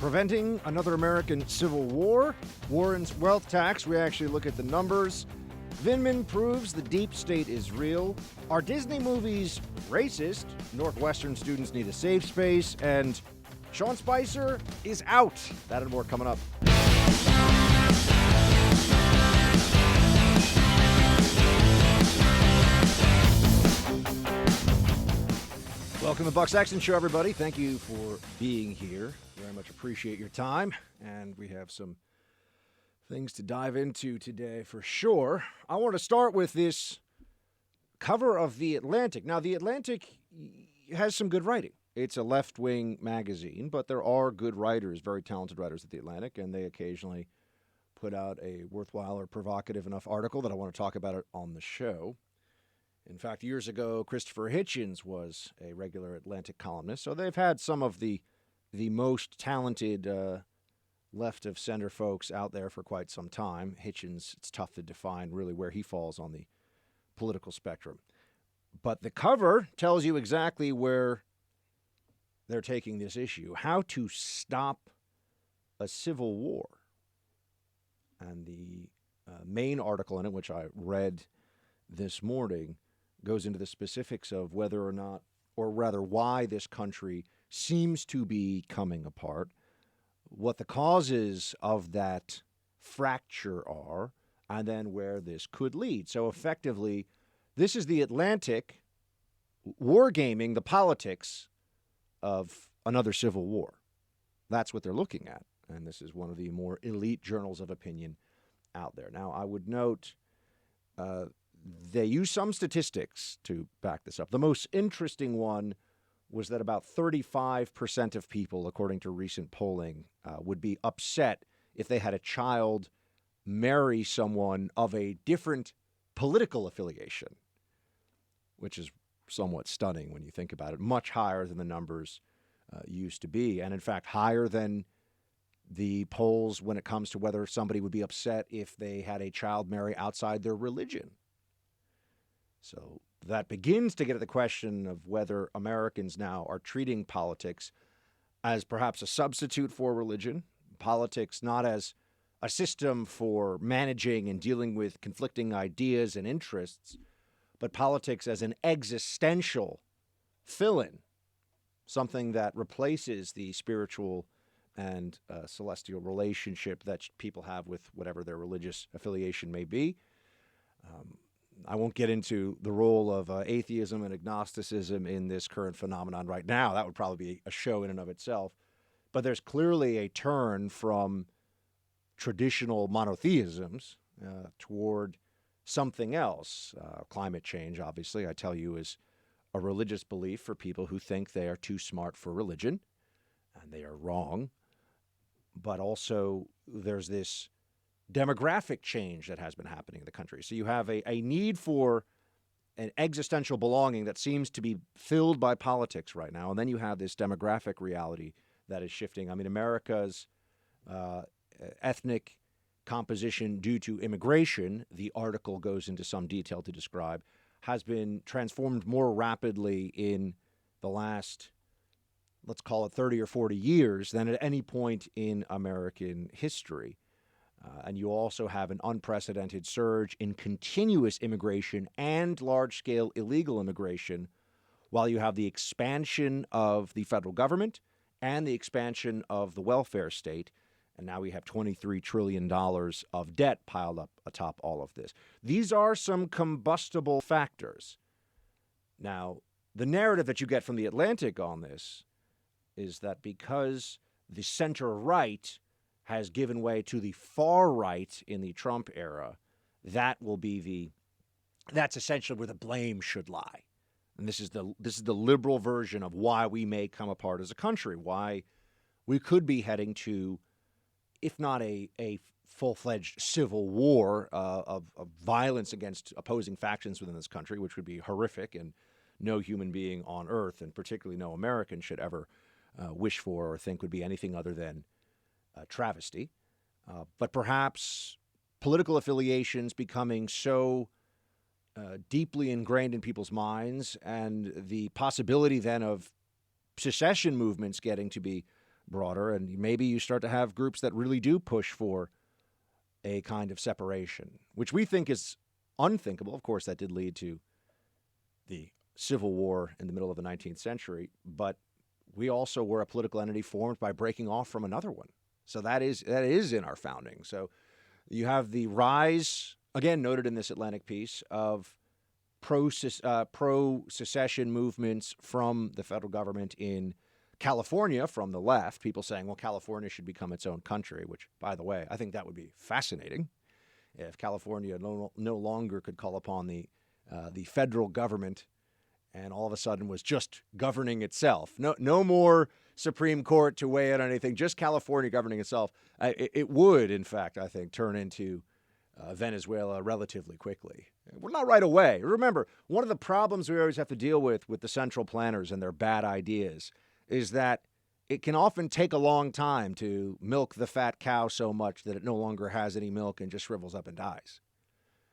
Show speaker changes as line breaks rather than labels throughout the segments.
Preventing another American civil war, Warren's wealth tax, we actually look at the numbers. Vindman proves the deep state is real. Are Disney movies racist? Northwestern students need a safe space. And Sean Spicer is out. That and more coming up. Welcome to the Buck Sexton Show, everybody. Thank you for being here. Very much appreciate your time. And we have some things to dive into today for sure. I want to start with this cover of The Atlantic. Now, The Atlantic has some good writing. It's a left-wing magazine, but there are good writers, very talented writers at The Atlantic, and they occasionally put out a worthwhile or provocative enough article that I want to talk about it on the show. In fact, years ago, Christopher Hitchens was a regular Atlantic columnist, so they've had some of the most talented left-of-center folks out there for quite some time. Hitchens, it's tough to define really where he falls on the political spectrum. But the cover tells you exactly where they're taking this issue, how to stop a civil war. And the main article in it, which I read this morning, goes into the specifics of whether or not, or rather why this country seems to be coming apart, what the causes of that fracture are, and then where this could lead. So effectively, this is the Atlantic wargaming the politics of another civil war. That's what they're looking at. And this is one of the more elite journals of opinion out there. Now, I would note they use some statistics to back this up. The most interesting one was that about 35% of people, according to recent polling, would be upset if they had a child marry someone of a different political affiliation, which is somewhat stunning when you think about it, much higher than the numbers used to be, and in fact higher than the polls when it comes to whether somebody would be upset if they had a child marry outside their religion. So that begins to get at the question of whether Americans now are treating politics as perhaps a substitute for religion, politics not as a system for managing and dealing with conflicting ideas and interests, but politics as an existential fill-in, something that replaces the spiritual and celestial relationship that people have with whatever their religious affiliation may be. I won't get into the role of atheism and agnosticism in this current phenomenon right now. That would probably be a show in and of itself. But there's clearly a turn from traditional monotheisms toward something else. Climate change, obviously, I tell you, is a religious belief for people who think they are too smart for religion, and they are wrong. But also there's this demographic change that has been happening in the country. So you have a need for an existential belonging that seems to be filled by politics right now. And then you have this demographic reality that is shifting. I mean, America's ethnic composition due to immigration, the article goes into some detail to describe, has been transformed more rapidly in the last, let's call it 30 or 40 years than at any point in American history. And you also have an unprecedented surge in continuous immigration and large-scale illegal immigration, while you have the expansion of the federal government and the expansion of the welfare state. And now we have $23 trillion of debt piled up atop all of this. These are some combustible factors. Now, the narrative that you get from The Atlantic on this is that because the center-right has given way to the far right in the Trump era, that's essentially where the blame should lie. And this is the liberal version of why we may come apart as a country, why we could be heading to, if not a full-fledged civil war of violence against opposing factions within this country, which would be horrific and no human being on earth, and particularly no American, should ever wish for or think would be anything other than travesty, but perhaps political affiliations becoming so deeply ingrained in people's minds, and the possibility then of secession movements getting to be broader, and maybe you start to have groups that really do push for a kind of separation, which we think is unthinkable. Of course, that did lead to the Civil War in the middle of the 19th century, but we also were a political entity formed by breaking off from another one. So that is in our founding. So you have the rise, again noted in this Atlantic piece, of pro-secession movements from the federal government in California from the left, people saying, well, California should become its own country, which, by the way, I think that would be fascinating if California no longer could call upon the federal government and all of a sudden was just governing itself. No more Supreme Court to weigh in on anything, just California governing itself. It would, in fact, I think, turn into Venezuela relatively quickly. Well, not right away. Remember, one of the problems we always have to deal with the central planners and their bad ideas is that it can often take a long time to milk the fat cow so much that it no longer has any milk and just shrivels up and dies.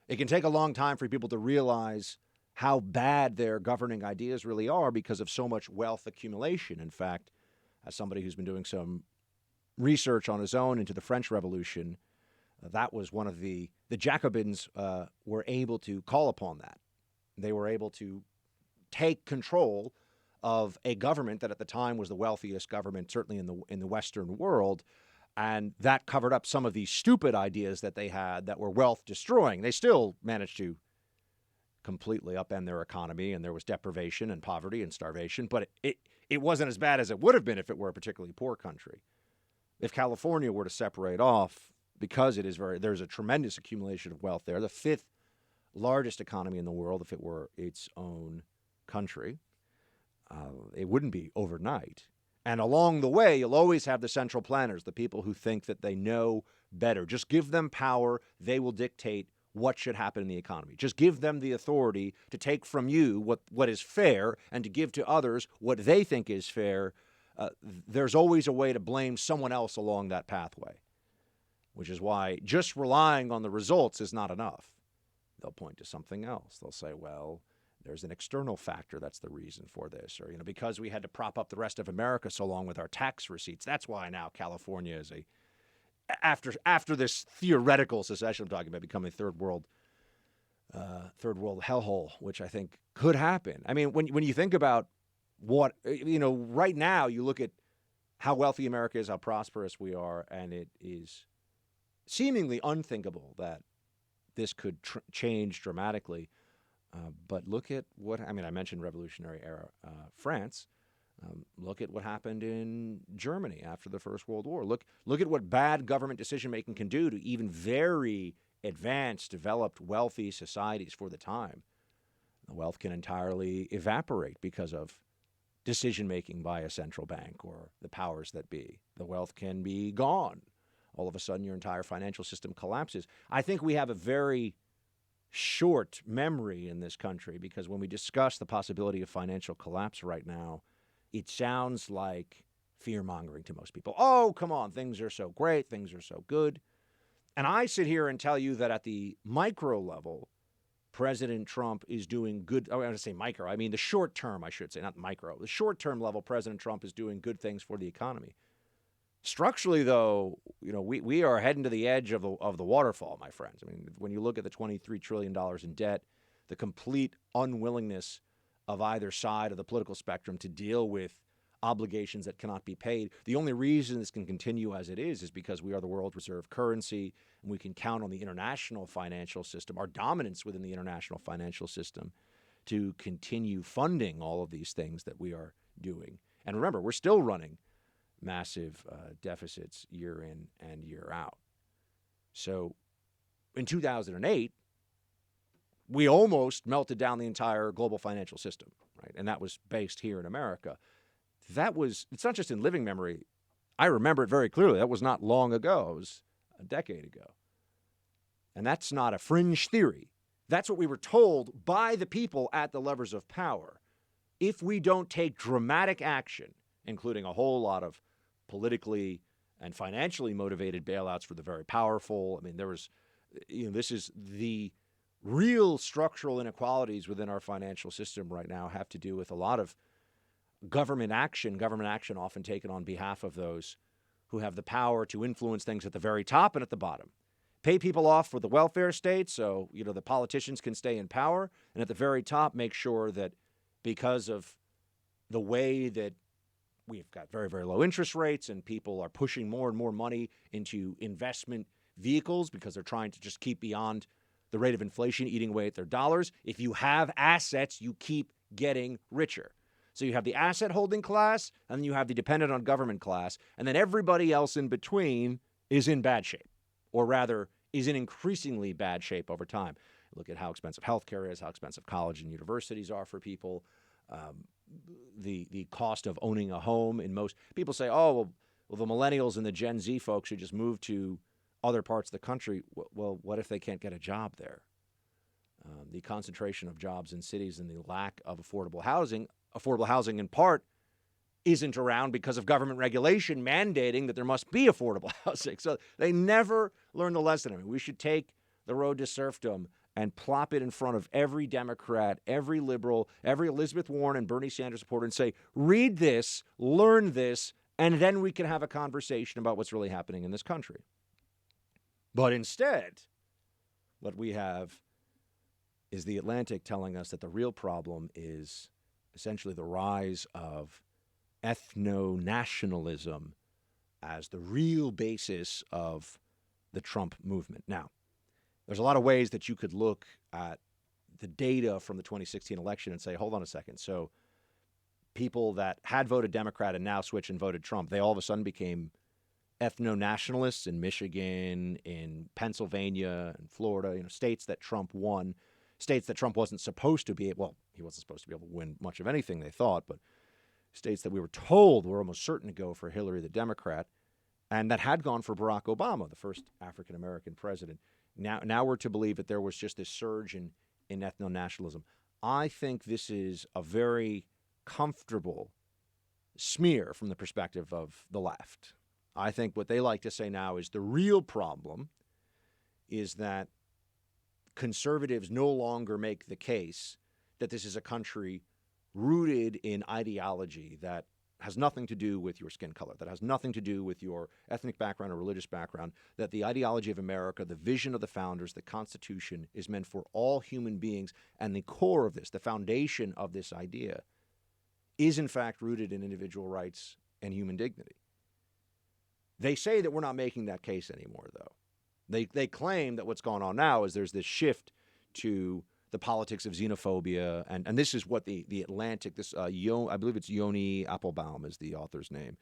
It can take a long time for people to realize how bad their governing ideas really are because of so much wealth accumulation. In fact, as somebody who's been doing some research on his own into the French Revolution, that was one of the Jacobins were able to call upon that. They were able to take control of a government that at the time was the wealthiest government, certainly in the Western world, and that covered up some of these stupid ideas that they had that were wealth destroying. They still managed to completely upend their economy, and there was deprivation and poverty and starvation, but it wasn't as bad as it would have been if it were a particularly poor country. If California were to separate off, because there's a tremendous accumulation of wealth there, the fifth largest economy in the world if it were its own country, it wouldn't be overnight. And along the way, you'll always have the central planners, the people who think that they know better. Just give them power, they will dictate what should happen in the economy. Just give them the authority to take from you what is fair and to give to others what they think is fair. There's always a way to blame someone else along that pathway, which is why just relying on the results is not enough. They'll point to something else. They'll say, well, there's an external factor that's the reason for this, or because we had to prop up the rest of America so long with our tax receipts, that's why now California is after this theoretical secession I'm talking about becoming a third world hellhole, which I think could happen. I mean, when you think about what right now, you look at how wealthy America is, how prosperous we are, and it is seemingly unthinkable that this could change dramatically. But look at I mentioned Revolutionary era France. Look at what happened in Germany after the First World War. Look at what bad government decision-making can do to even very advanced, developed, wealthy societies for the time. The wealth can entirely evaporate because of decision-making by a central bank or the powers that be. The wealth can be gone. All of a sudden, your entire financial system collapses. I think we have a very short memory in this country because when we discuss the possibility of financial collapse right now, it sounds like fear-mongering to most people. Oh, come on, things are so great, things are so good. And I sit here and tell you that at the micro level, President Trump is doing good. I want to say micro. I mean the short term, I should say, not micro. The short-term level, President Trump is doing good things for the economy. Structurally, though, we are heading to the edge of the waterfall, my friends. I mean, when you look at the $23 trillion in debt, the complete unwillingness of either side of the political spectrum to deal with obligations that cannot be paid. The only reason this can continue as it is because we are the world reserve currency and we can count on the international financial system, our dominance within the international financial system, to continue funding all of these things that we are doing. And remember, we're still running massive deficits year in and year out. So in 2008, we almost melted down the entire global financial system, right? And that was based here in America. It's not just in living memory. I remember it very clearly. That was not long ago. It was a decade ago. And that's not a fringe theory. That's what we were told by the people at the levers of power. If we don't take dramatic action, including a whole lot of politically and financially motivated bailouts for the very powerful. I mean, this is the real structural inequalities within our financial system right now have to do with a lot of government action often taken on behalf of those who have the power to influence things at the very top and at the bottom. Pay people off for the welfare state so, the politicians can stay in power, and at the very top make sure that because of the way that we've got very, very low interest rates and people are pushing more and more money into investment vehicles because they're trying to just keep beyond the rate of inflation eating away at their dollars. If you have assets, you keep getting richer. So you have the asset holding class, and then you have the dependent on government class, and then everybody else in between is in bad shape, or rather is in increasingly bad shape over time. Look at how expensive healthcare is, how expensive college and universities are for people. The cost of owning a home in most people say, oh, well, the millennials and the Gen Z folks should just move to other parts of the country. Well, what if they can't get a job there? The concentration of jobs in cities and the lack of affordable housing in part isn't around because of government regulation mandating that there must be affordable housing. So they never learn the lesson. I mean, we should take the road to serfdom and plop it in front of every Democrat, every liberal, every Elizabeth Warren and Bernie Sanders supporter and say, read this, learn this, and then we can have a conversation about what's really happening in this country. But instead, what we have is the Atlantic telling us that the real problem is essentially the rise of ethno-nationalism as the real basis of the Trump movement. Now, there's a lot of ways that you could look at the data from the 2016 election and say, hold on a second. So people that had voted Democrat and now switched and voted Trump, they all of a sudden became ethno-nationalists in Michigan, in Pennsylvania, in Florida, states that Trump won, states that Trump wasn't supposed to be, well, he wasn't supposed to be able to win much of anything, they thought, but states that we were told were almost certain to go for Hillary the Democrat, and that had gone for Barack Obama, the first African-American president. Now we're to believe that there was just this surge in ethno-nationalism. I think this is a very comfortable smear from the perspective of the left. I think what they like to say now is the real problem is that conservatives no longer make the case that this is a country rooted in ideology that has nothing to do with your skin color, that has nothing to do with your ethnic background or religious background, that the ideology of America, the vision of the founders, the Constitution is meant for all human beings, and the core of this, the foundation of this idea, is in fact rooted in individual rights and human dignity. They say that we're not making that case anymore, though. They claim that what's going on now is there's this shift to the politics of xenophobia, and this is what the Atlantic, I believe it's Yoni Applebaum is the author's name,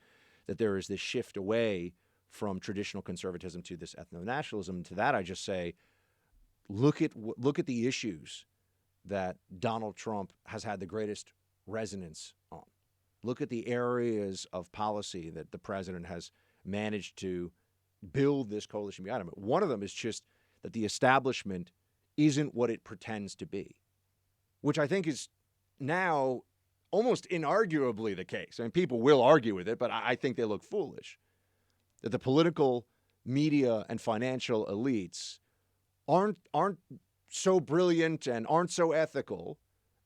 that there is this shift away from traditional conservatism to this ethno-nationalism. To that, I just say, look at the issues that Donald Trump has had the greatest resonance on. Look at the areas of policy that the president has managed to build this coalition behind him. One of them is just that the establishment isn't what it pretends to be, which I think is now almost inarguably the case. I mean, people will argue with it, but I think they look foolish. That the political, media, and financial elites aren't so brilliant and aren't so ethical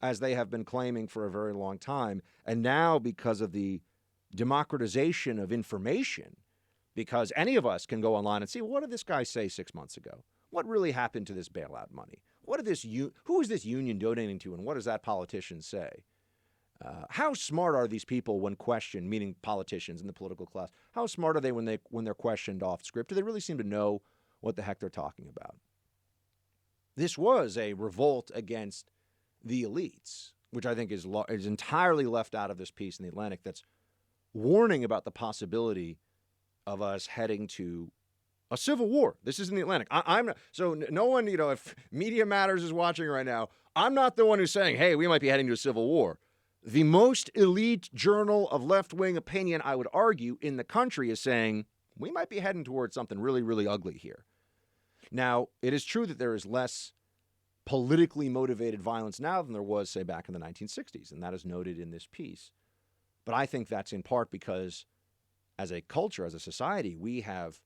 as they have been claiming for a very long time. And now, because of the democratization of information, because any of us can go online and see, what did this guy say 6 months ago? What really happened to this bailout money? Who is this union donating to, and what does that politician say? How smart are these people when questioned, meaning politicians in the political class? How smart are they when they're questioned off script? Do they really seem to know what the heck they're talking about? This was a revolt against the elites, which I think is entirely left out of this piece in the Atlantic that's warning about the possibility of us heading to a civil war. This is in the Atlantic. I'm not, so no one, if Media Matters is watching right now, I'm not the one who's saying, hey, we might be heading to a civil war. The most elite journal of left-wing opinion, I would argue, in the country is saying we might be heading towards something really, really ugly here. Now, it is true that there is less politically motivated violence now than there was, say, back in the 1960s, and that is noted in this piece. But I think that's in part because as a culture, as a society, we have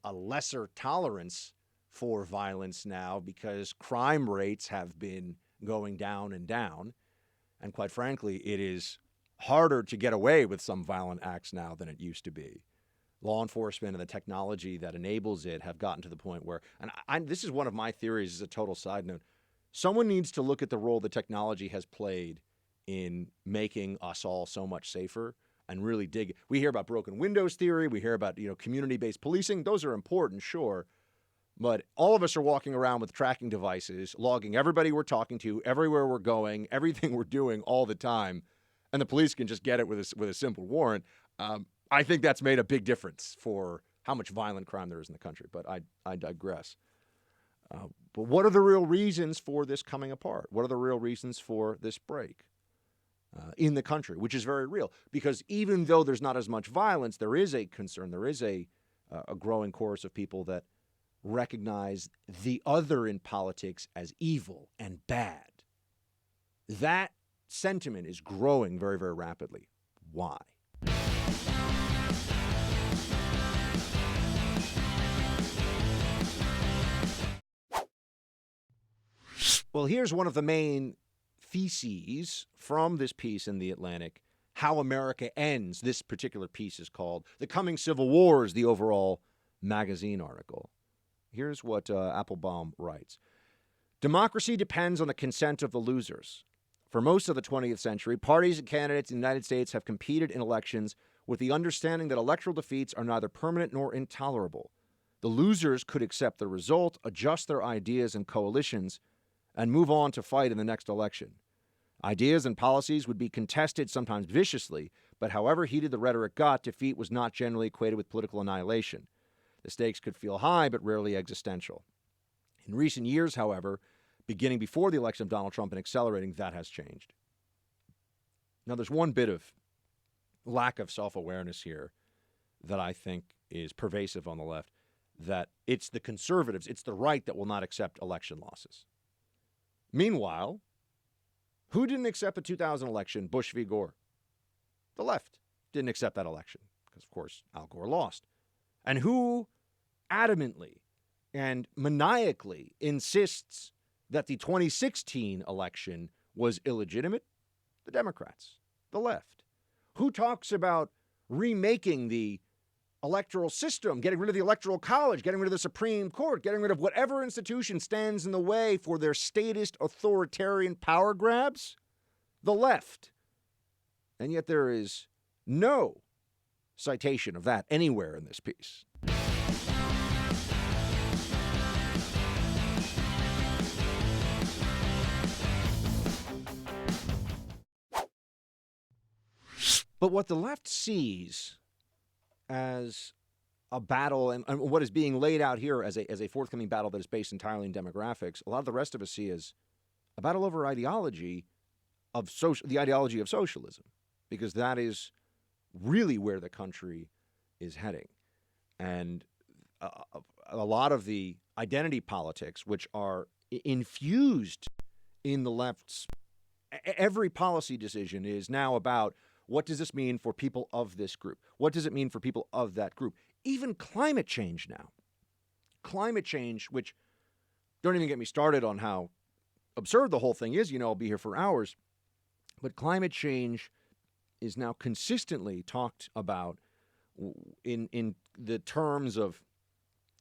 a lesser tolerance for violence now because crime rates have been going down and down. And quite frankly, it is harder to get away with some violent acts now than it used to be. Law enforcement and the technology that enables it have gotten to the point where, and this is one of my theories as a total side note, someone needs to look at the role the technology has played in making us all so much safer and really dig. We hear about broken windows theory. We hear about, community-based policing. Those are important, sure. But all of us are walking around with tracking devices, logging everybody we're talking to, everywhere we're going, everything we're doing all the time. And the police can just get it with a simple warrant. I think that's made a big difference for how much violent crime there is in the country. But I digress. But what are the real reasons for this coming apart? What are the real reasons for this break in the country, which is very real? Because even though there's not as much violence, there is a concern. There is a growing chorus of people that recognize the other in politics as evil and bad. That sentiment is growing very, very rapidly. Why? Well, here's one of the main theses from this piece in The Atlantic, How America Ends. This particular piece is called The Coming Civil War, is the overall magazine article. Here's what Applebaum writes. Democracy depends on the consent of the losers. For most of the 20th century, parties and candidates in the United States have competed in elections with the understanding that electoral defeats are neither permanent nor intolerable. The losers could accept the result, adjust their ideas and coalitions, and move on to fight in the next election. Ideas and policies would be contested, sometimes viciously, but however heated the rhetoric got, defeat was not generally equated with political annihilation. The stakes could feel high, but rarely existential. In recent years, however, beginning before the election of Donald Trump and accelerating, that has changed. Now, there's one bit of lack of self-awareness here that I think is pervasive on the left, that it's the conservatives, it's the right that will not accept election losses. Meanwhile, who didn't accept the 2000 election, Bush v. Gore? The left didn't accept that election because, of course, Al Gore lost. And who adamantly and maniacally insists that the 2016 election was illegitimate? The Democrats, the left. Who talks about remaking the electoral system, getting rid of the Electoral College, getting rid of the Supreme Court, getting rid of whatever institution stands in the way for their statist authoritarian power grabs? The left. And yet there is no citation of that anywhere in this piece. But what the left sees as a battle, and what is being laid out here as a forthcoming battle that is based entirely in demographics, a lot of the rest of us see as a battle over ideology of the ideology of socialism, because that is really where the country is heading. And a lot of the identity politics, which are infused in the left's every policy decision, is now about what does this mean for people of this group? What does it mean for people of that group? Even climate change now. Climate change, which, don't even get me started on how absurd the whole thing is. I'll be here for hours. But climate change is now consistently talked about in the terms of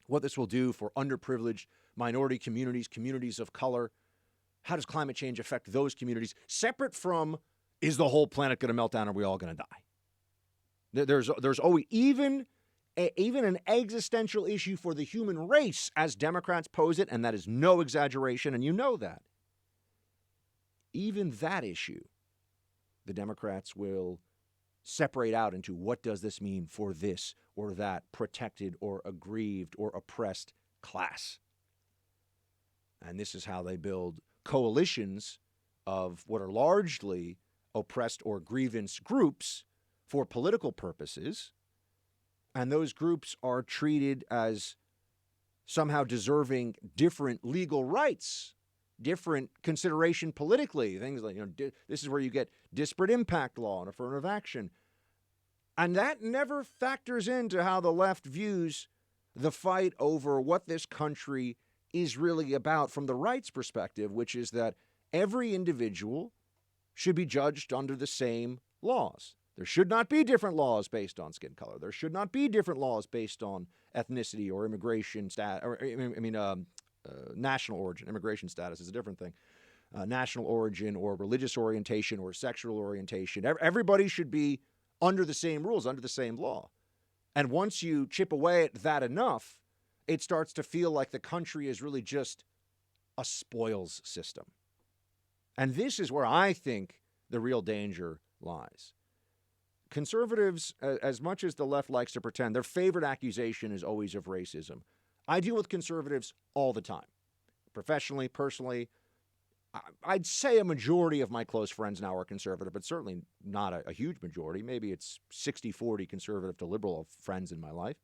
what this will do for underprivileged minority communities, communities of color. How does climate change affect those communities? Separate from, is the whole planet going to melt down? Are we all going to die? There's always even an existential issue for the human race, as Democrats pose it, and that is no exaggeration, and you know that. Even that issue, the Democrats will separate out into what does this mean for this or that protected or aggrieved or oppressed class. And this is how they build coalitions of what are largely oppressed or grievance groups for political purposes, and those groups are treated as somehow deserving different legal rights, different consideration politically, things like, this is where you get disparate impact law and affirmative action. And that never factors into how the left views the fight over what this country is really about from the right's perspective, which is that every individual should be judged under the same laws. There should not be different laws based on skin color. There should not be different laws based on ethnicity or immigration status. National origin. Immigration status is a different thing. National origin or religious orientation or sexual orientation. Everybody should be under the same rules, under the same law. And once you chip away at that enough, it starts to feel like the country is really just a spoils system. And this is where I think the real danger lies. Conservatives, as much as the left likes to pretend, their favorite accusation is always of racism. I deal with conservatives all the time, professionally, personally. I'd say a majority of my close friends now are conservative, but certainly not a huge majority. Maybe it's 60-40 conservative to liberal of friends in my life.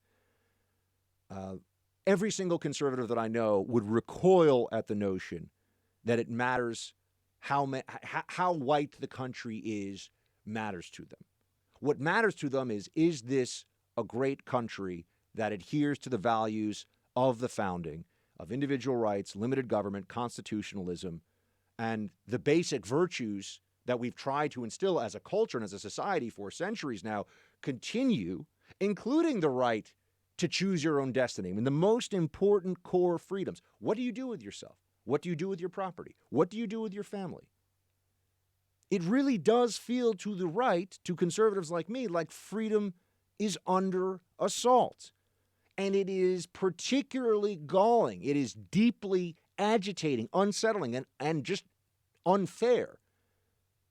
Every single conservative that I know would recoil at the notion that it matters how white the country is matters to them. What matters to them is this a great country that adheres to the values of the founding, of individual rights, limited government, constitutionalism, and the basic virtues that we've tried to instill as a culture and as a society for centuries now continue, including the right to choose your own destiny. I mean, the most important core freedoms. What do you do with yourself? What do you do with your property? What do you do with your family? It really does feel to the right, to conservatives like me, like freedom is under assault. And it is particularly galling. It is deeply agitating, unsettling, and just unfair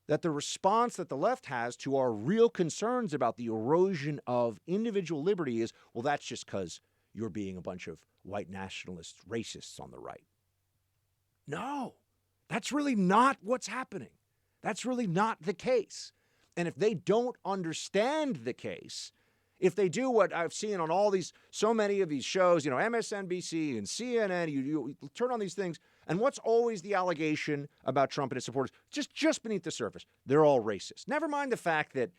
that the response that the left has to our real concerns about the erosion of individual liberty is, well, that's just because you're being a bunch of white nationalist racists on the right. No, that's really not what's happening. That's really not the case. And if they don't understand the case, if they do what I've seen on so many of these shows, MSNBC and CNN, you turn on these things, and what's always the allegation about Trump and his supporters? Just beneath the surface, they're all racist. Never mind the fact that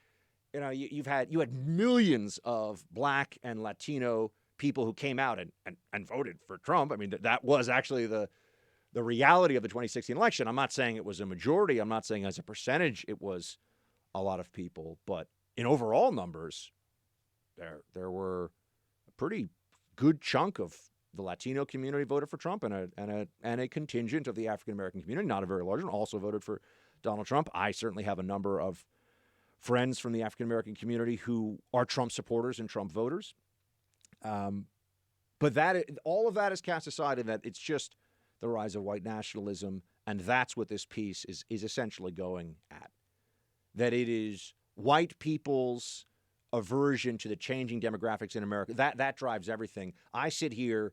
you had millions of Black and Latino people who came out and voted for Trump. I mean, that was actually the reality of the 2016 election. I'm not saying it was a majority. I'm not saying as a percentage it was a lot of people, but in overall numbers, there were a pretty good chunk of the Latino community voted for Trump, and a contingent of the African American community, not a very large one, also voted for Donald Trump. I certainly have a number of friends from the African American community who are Trump supporters and Trump voters. But all of that is cast aside, and that it's just the rise of white nationalism, and that's what this piece is essentially going at. That it is white people's aversion to the changing demographics in America. That drives everything. I sit here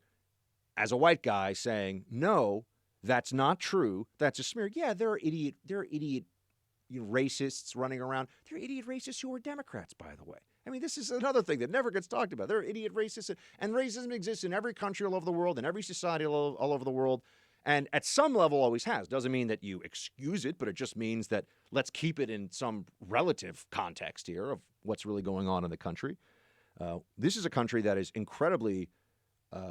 as a white guy saying, no, that's not true. That's a smear. Yeah, there are idiot racists running around. There are idiot racists who are Democrats, by the way. I mean, this is another thing that never gets talked about. There are idiot racists, and racism exists in every country all over the world, in every society all over the world, and at some level always has. Doesn't mean that you excuse it, but it just means that let's keep it in some relative context here of what's really going on in the country. This is a country that is incredibly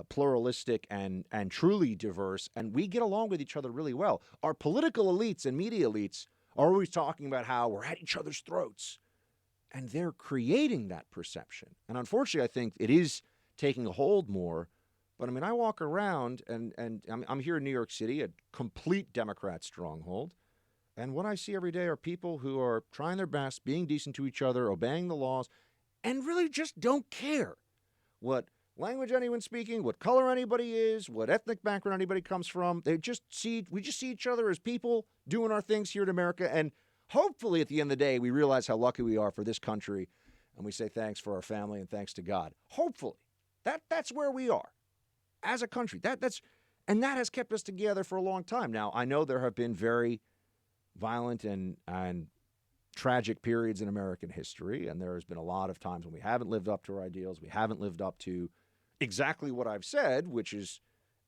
pluralistic and truly diverse, and we get along with each other really well. Our political elites and media elites are always talking about how we're at each other's throats. And they're creating that perception. And unfortunately, I think it is taking a hold more. But I mean, I walk around and I'm here in New York City, a complete Democrat stronghold. And what I see every day are people who are trying their best, being decent to each other, obeying the laws, and really just don't care what language anyone's speaking, what color anybody is, what ethnic background anybody comes from. We just see each other as people doing our things here in America. And hopefully, at the end of the day, we realize how lucky we are for this country, and we say thanks for our family and thanks to God. Hopefully, that's where we are as a country. That has kept us together for a long time. Now, I know there have been very violent and tragic periods in American history, and there has been a lot of times when we haven't lived up to our ideals. We haven't lived up to exactly what I've said, which is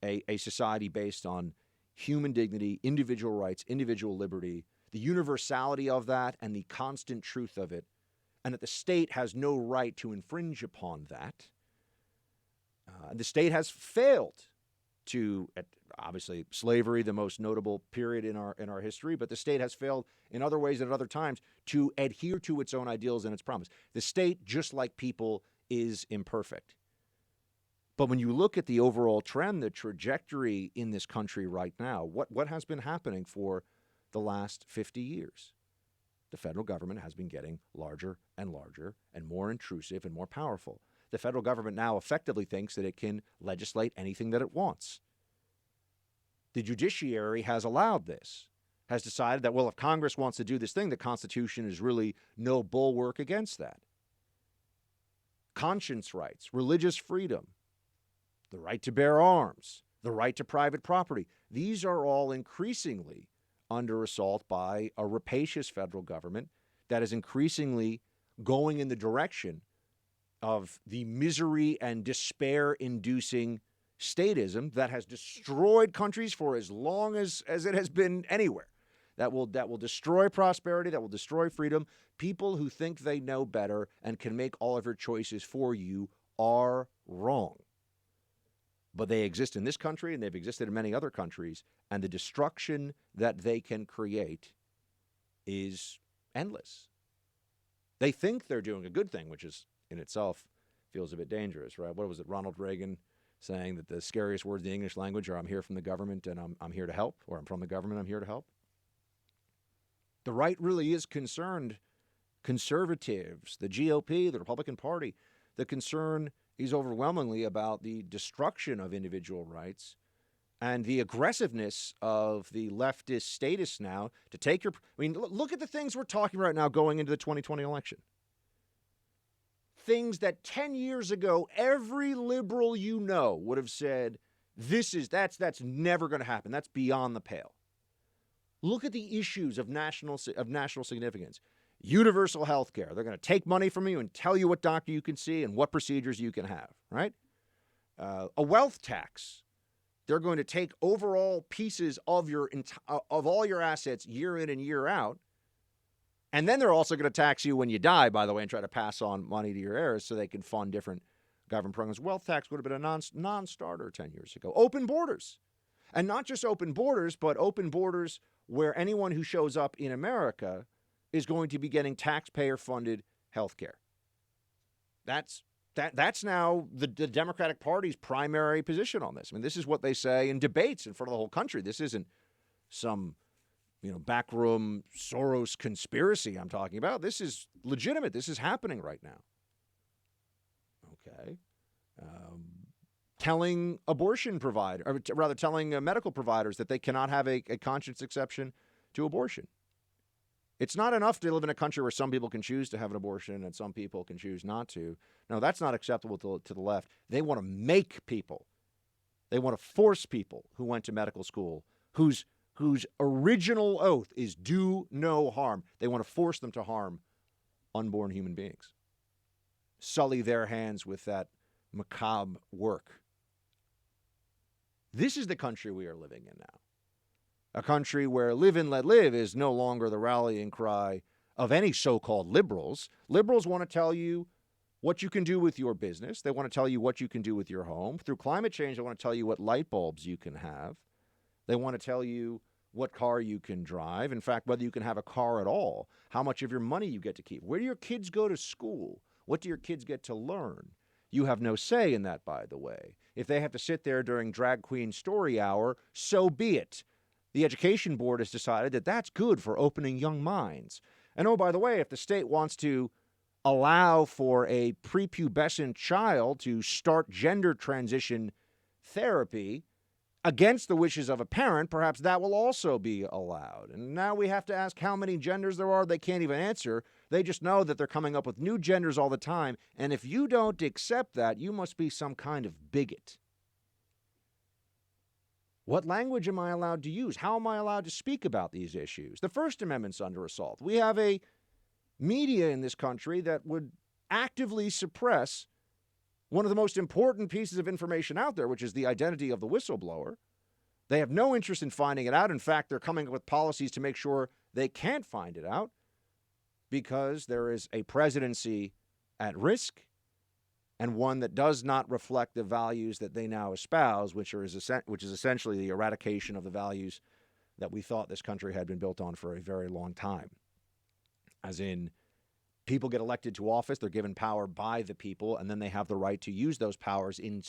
a society based on human dignity, individual rights, individual liberty, the universality of that and the constant truth of it, and that the state has no right to infringe upon that. The state has failed to, Obviously, slavery, the most notable period in our history, but the state has failed in other ways and at other times to adhere to its own ideals and its promise. The state, just like people, is imperfect. But when you look at the overall trend, the trajectory in this country right now, what has been happening for the last 50 years? The federal government has been getting larger and larger and more intrusive and more powerful. The federal government now effectively thinks that it can legislate anything that it wants. The judiciary has allowed this, has decided that, well, if Congress wants to do this thing, the Constitution is really no bulwark against that. Conscience rights, religious freedom, the right to bear arms, the right to private property, these are all increasingly under assault by a rapacious federal government that is increasingly going in the direction of the misery and despair-inducing statism that has destroyed countries for as long as it has been anywhere. That will destroy prosperity, that will destroy freedom. People who think they know better and can make all of your choices for you are wrong. But they exist in this country, and they've existed in many other countries, and the destruction that they can create is endless. They think they're doing a good thing, which is in itself feels a bit dangerous, right? What was it, Ronald Reagan saying that the scariest words in the English language are "I'm here from the government and I'm here to help," or "I'm from the government, I'm here to help"? The right really is concerned. Conservatives, the GOP, the Republican Party, the concern is overwhelmingly about the destruction of individual rights and the aggressiveness of the leftist statists now to take your... I mean, look at the things we're talking about now going into the 2020 election. Things that 10 years ago, every liberal you know would have said, that's never going to happen. That's beyond the pale. Look at the issues of national significance. Universal health care. They're going to take money from you and tell you what doctor you can see and what procedures you can have, right? A wealth tax. They're going to take overall pieces of of all your assets year in and year out. And then they're also going to tax you when you die, by the way, and try to pass on money to your heirs so they can fund different government programs. Wealth tax would have been a non-starter 10 years ago. Open borders. And not just open borders, but open borders where anyone who shows up in America is going to be getting taxpayer-funded health care. That's now the Democratic Party's primary position on this. I mean, this is what they say in debates in front of the whole country. This isn't some, backroom Soros conspiracy I'm talking about. This is legitimate. This is happening right now. Okay. Telling medical providers that they cannot have a conscience exception to abortion. It's not enough to live in a country where some people can choose to have an abortion and some people can choose not to. No, that's not acceptable to the left. They want to make people. They want to force people who went to medical school, whose original oath is do no harm. They want to force them to harm unborn human beings. Sully their hands with that macabre work. This is the country we are living in now. A country where live and let live is no longer the rallying cry of any so-called liberals. Liberals want to tell you what you can do with your business. They want to tell you what you can do with your home. Through climate change, they want to tell you what light bulbs you can have. They want to tell you what car you can drive. In fact, whether you can have a car at all, how much of your money you get to keep. Where do your kids go to school? What do your kids get to learn? You have no say in that, by the way. If they have to sit there during drag queen story hour, so be it. The education board has decided that that's good for opening young minds. And oh, by the way, if the state wants to allow for a prepubescent child to start gender transition therapy against the wishes of a parent, perhaps that will also be allowed. And now we have to ask how many genders there are. They can't even answer. They just know that they're coming up with new genders all the time. And if you don't accept that, you must be some kind of bigot. What language am I allowed to use? How am I allowed to speak about these issues? The First Amendment's under assault. We have a media in this country that would actively suppress one of the most important pieces of information out there, which is the identity of the whistleblower. They have no interest in finding it out. In fact, they're coming up with policies to make sure they can't find it out because there is a presidency at risk and one that does not reflect the values that they now espouse, which is essentially the eradication of the values that we thought this country had been built on for a very long time. As in, people get elected to office, they're given power by the people, and then they have the right to use those powers in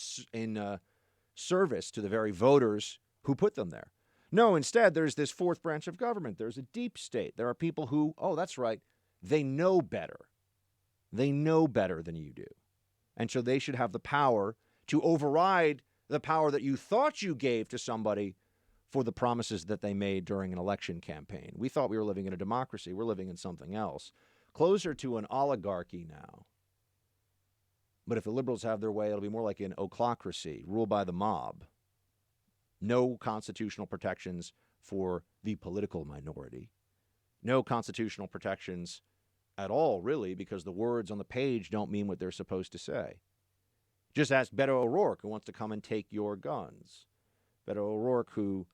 service to the very voters who put them there. No, instead, there's this fourth branch of government. There's a deep state. There are people who, oh, that's right, they know better. They know better than you do. And so they should have the power to override the power that you thought you gave to somebody for the promises that they made during an election campaign. We thought we were living in a democracy. We're living in something else. Closer to an oligarchy now. But if the liberals have their way, it'll be more like an ochlocracy, ruled by the mob. No constitutional protections for the political minority. No constitutional protections at all, really, because the words on the page don't mean what they're supposed to say. Just ask Beto O'Rourke, who wants to come and take your guns. Beto O'Rourke, who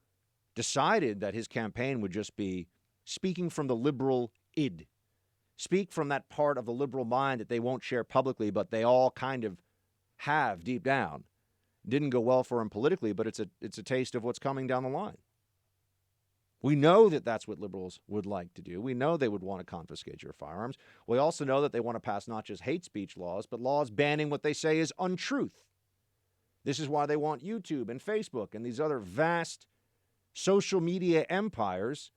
decided that his campaign would just be speaking from the liberal id. Speak from that part of the liberal mind that they won't share publicly, but they all kind of have deep down. Didn't go well for him politically, but it's a taste of what's coming down the line. We know that that's what liberals would like to do. We know they would want to confiscate your firearms. We also know that they want to pass not just hate speech laws, but laws banning what they say is untruth. This is why they want YouTube and Facebook and these other vast social media empires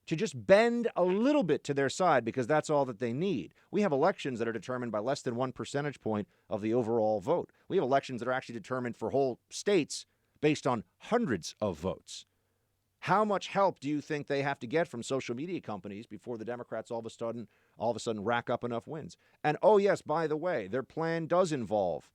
to just bend a little bit to their side, because that's all that they need. We have elections that are determined by less than 1 percentage point of the overall vote. We have elections that are actually determined for whole states based on hundreds of votes. How much help do you think they have to get from social media companies before the Democrats all of a sudden rack up enough wins? And oh yes, by the way, their plan does involve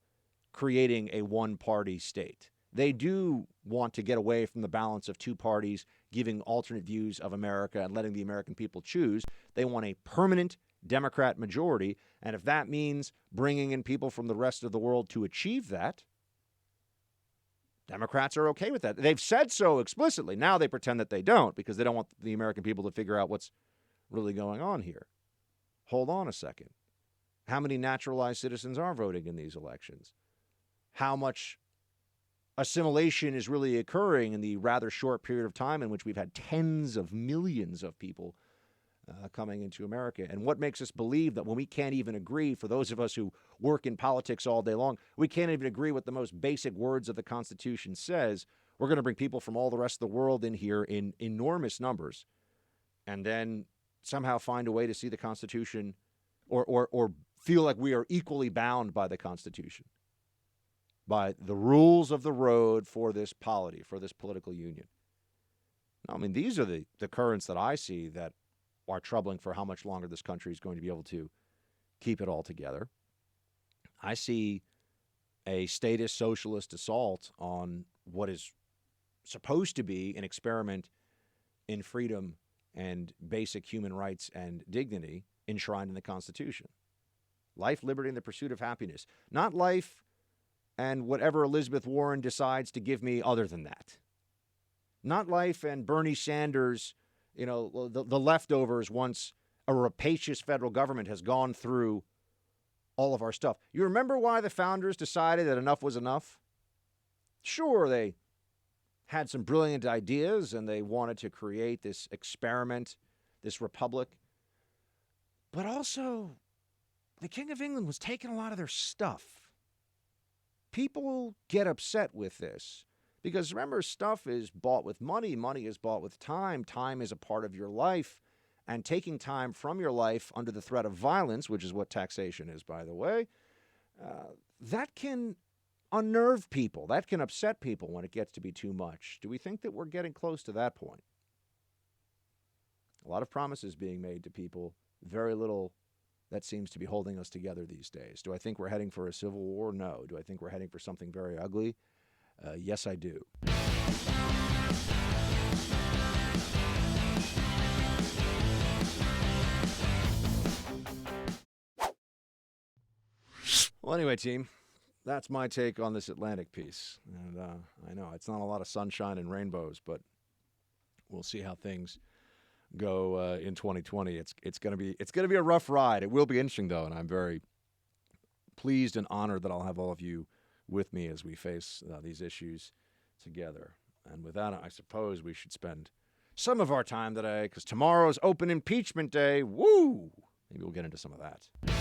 creating a one-party state. They do want to get away from the balance of two parties giving alternate views of America and letting the American people choose. They want a permanent Democrat majority, and if that means bringing in people from the rest of the world to achieve that, Democrats are okay with that. They've said so explicitly. Now they pretend that they don't, because they don't want the American people to figure out what's really going on here. Hold on a second. How many naturalized citizens are voting in these elections? How much assimilation is really occurring in the rather short period of time in which we've had tens of millions of people coming into America? And what makes us believe that when we can't even agree, for those of us who work in politics all day long, we can't even agree what the most basic words of the Constitution says, we're going to bring people from all the rest of the world in here in enormous numbers, and then somehow find a way to see the Constitution or feel like we are equally bound by the Constitution, by the rules of the road for this polity, for this political union. I mean, these are the currents that I see that are troubling for how much longer this country is going to be able to keep it all together. I see a statist socialist assault on what is supposed to be an experiment in freedom and basic human rights and dignity enshrined in the Constitution. Life, liberty, and the pursuit of happiness. Not life and whatever Elizabeth Warren decides to give me other than that. Not life and Bernie Sanders, the leftovers once a rapacious federal government has gone through all of our stuff. You remember why the founders decided that enough was enough? Sure, they had some brilliant ideas and they wanted to create this experiment, this republic. But also, the King of England was taking a lot of their stuff. People get upset with this because, remember, stuff is bought with money. Money is bought with time. Time is a part of your life. And taking time from your life under the threat of violence, which is what taxation is, by the way, that can unnerve people. That can upset people when it gets to be too much. Do we think that we're getting close to that point? A lot of promises being made to people, very little that seems to be holding us together these days. Do I think we're heading for a civil war? No. Do I think we're heading for something very ugly? Yes, I do. Well, anyway, team, that's my take on this Atlantic piece. And I know it's not a lot of sunshine and rainbows, but we'll see how things go in 2020. It's going to be a rough ride. It will be interesting, though, and I'm very pleased and honored that I'll have all of you with me as we face these issues together. And with that, I suppose we should spend some of our time today, because tomorrow's open impeachment day. Woo! Maybe we'll get into some of that.